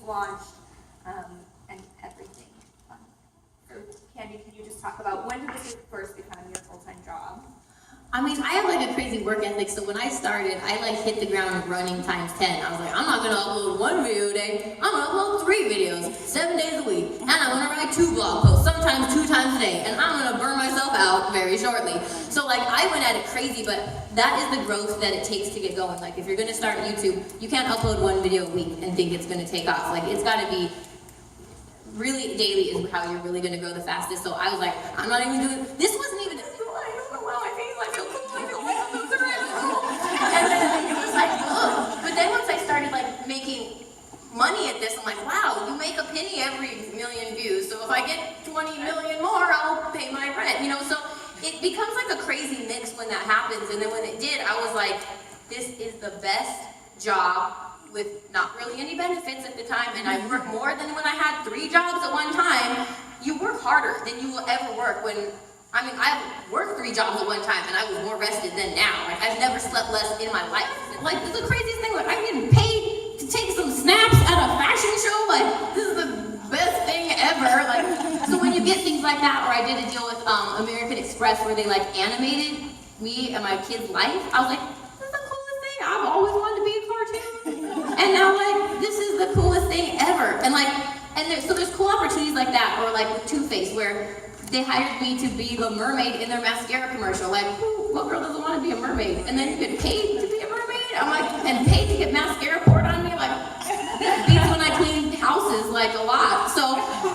launched, and everything. So, Kandee, can you just talk about when did this first become your full-time job? I mean, I have like a crazy work ethic, so when I started, I like hit the ground running times 10. I was like, I'm not gonna upload 1 video a day, I'm gonna upload 3 videos, 7 days a week, and I'm gonna write 2 blog posts, sometimes 2 times a day, and I'm gonna burn myself out very shortly. So like, I went at it crazy, but that is the growth that it takes to get going. Like, if you're gonna start YouTube, you can't upload 1 video a week and think it's gonna take off. Like, it's gotta be really daily is how you're really gonna grow the fastest. So I was like, I'm not even doing, this wasn't even, but then once I started like making money at this, I'm like, wow, you make a penny every million views. So if I get 20 million more, I'll pay my rent, you know? So it becomes like a crazy mix when that happens. And then when it did, I was like, this is the best job with not really any benefits at the time. And I worked more than when I had 3 jobs at one time. You work harder than you will ever work when, I mean, I worked 3 jobs at one time and I was more rested than now. Like, I've never slept less in my life. Like, it's the craziest thing. Like, I'm getting paid to take some snaps at a fashion show. Like, this is the best thing ever. Like, so when you get things like that, or I did a deal with American Express where they like animated me and my kid's life, I was like, this is the coolest thing. I've always wanted to be a cartoon. And now, like, this is the coolest thing ever. And like, so there's cool opportunities like that, or like with Too Faced, where they hired me to be the mermaid in their mascara commercial. Like, what girl doesn't want to be a mermaid? And then you get paid to be a mermaid? I'm like, and paid to get mascara poured on me? Like, that beats when I clean houses, like, a lot. So,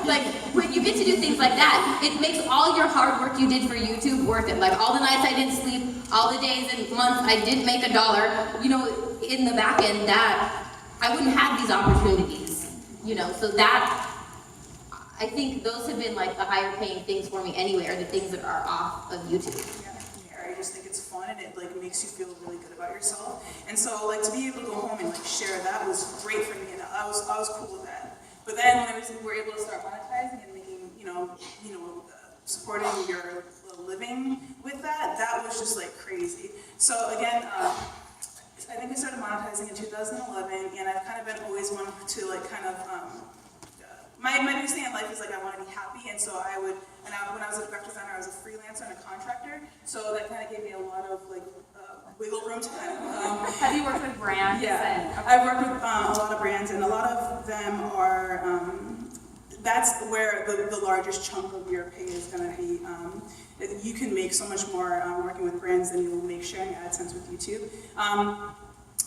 like, when you get to do things like that, it makes all your hard work you did for YouTube worth it. Like, all the nights I didn't sleep, all the days and months I didn't make $1, you know, in the back end, that I wouldn't have these opportunities, you know? So that, I think those have been like the higher paying things for me anyway, are the things that are off of YouTube. Yeah, I just think it's fun and it like makes you feel really good about yourself. And so like to be able to go home and like share that was great for me, and I was cool with that. But then when we were able to start monetizing and making, supporting your living with that, that was just like crazy. So again, I think I started monetizing in 2011, and I've kind of been always one to like kind of my biggest thing in life is like I want to be happy, and so when I was a graphic designer, I was a freelancer and a contractor, so that kind of gave me a lot of like wiggle room to kind of. Have you worked with brands? Yeah, I've worked with a lot of brands, and a lot of them are. That's where the largest chunk of your pay is going to be. You can make so much more working with brands than you will make sharing AdSense with YouTube.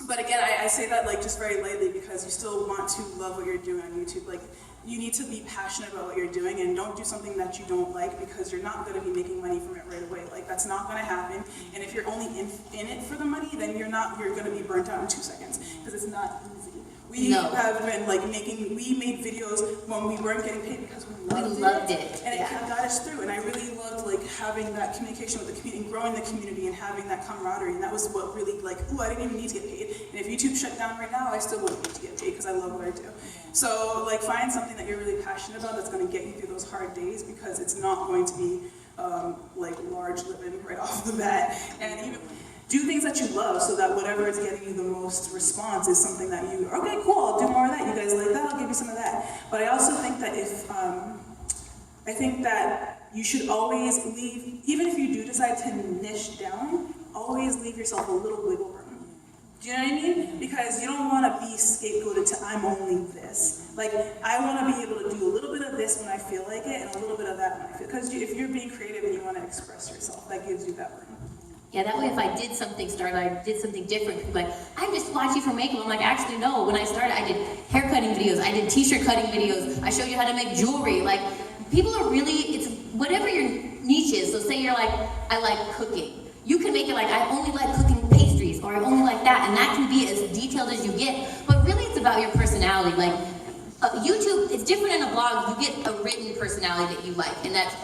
But again, I say that like just very lightly because you still want to love what you're doing on YouTube. Like, you need to be passionate about what you're doing, and don't do something that you don't like because you're not going to be making money from it right away. Like, that's not going to happen. And if you're only in it for the money, then you're going to be burnt out in 2 seconds because it's not easy. We have been like we made videos when we weren't getting paid because we loved it. And it kind of got us through. And I really loved like having that communication with the community and growing the community and having that camaraderie. And that was what really like, I didn't even need to get paid. And if YouTube shut down right now, I still wouldn't need to get paid because I love what I do. So like find something that you're really passionate about that's going to get you through those hard days, because it's not going to be like large living right off the bat. And even do things that you love so that whatever is getting you the most response is something that you, okay, cool, I'll do more of that. You guys like that? I'll give you some of that. But I also think that I think that you should always leave, even if you do decide to niche down, always leave yourself a little wiggle room. Do you know what I mean? Because you don't want to be scapegoated to I'm only this. Like, I want to be able to do a little bit of this when I feel like it and a little bit of that when I feel, because if you're being creative and you want to express yourself, that gives you that room. Yeah, that way if I did something different, people like, I just watch you for makeup. I'm like, actually no, when I started I did hair cutting videos, I did t-shirt cutting videos, I showed you how to make jewelry. Like, people are really, it's whatever your niche is. So say you're like, I like cooking. You can make it like, I only like cooking pastries, or I only like that, and that can be as detailed as you get. But really it's about your personality. Like, YouTube, it's different in a blog. You get a written personality that you like, and that's,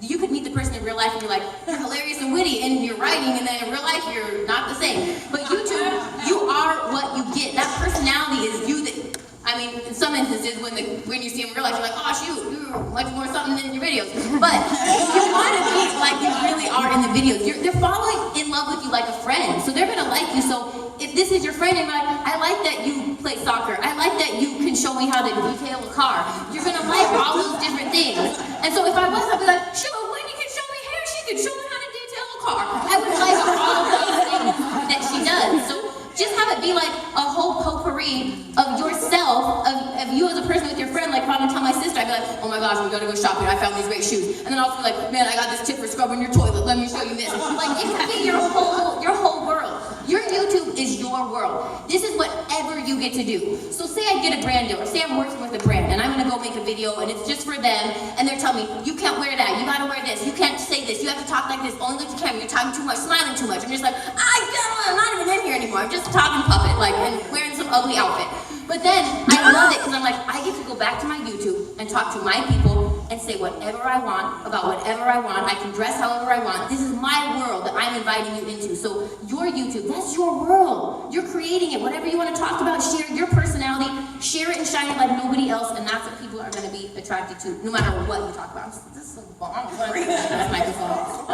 you could meet the person in real life and you're like, you're hilarious and witty in your writing, and then in real life you're not the same. But YouTube, you are what you get. That personality is you. That, I mean, in some instances when you see them in real life, you're like, oh shoot, you're much more something than in your videos. But you want to be like you really are in the videos. They're falling in love with you like a friend, so they're gonna like you. So if this is your friend and you're like, I like that you play soccer, I like that you can show me how to detail a car, you're gonna like all those different things. And so if I was, I'd be like, sure, Whitney can show me hair, she can show me how to detail a car. I would like all of those things that she does. So just have it be like a whole potpourri of yourself, of you as a person with your friend. Like if I would tell my sister, I'd be like, oh my gosh, we gotta go shopping, I found these great shoes. And then I'll be like, man, I got this tip for scrubbing your toilet, let me show you this. Like it could be your whole world. Your YouTube is your world. This is whatever you get to do. So say I get a brand deal, or say I'm working with a brand and I'm gonna go make a video and it's just for them, and they're telling me, you can't wear that, you gotta wear this, you can't say this, you have to talk like this, only look at the camera, you're talking too much, smiling too much. I'm just like, I'm not even in here anymore, I'm just talking puppet, like, and wearing some ugly outfit. But then, I love it, because I'm like, I get to go back to my YouTube and talk to my people and say whatever I want, about whatever I want. I can dress however I want. This is my world that I'm inviting you into. So your YouTube, that's your world. You're creating it. Whatever you want to talk about, share your personality, share it and shine it like nobody else, and that's what people are going to be attracted to, no matter what you talk about. This is so bomb. That's microphone.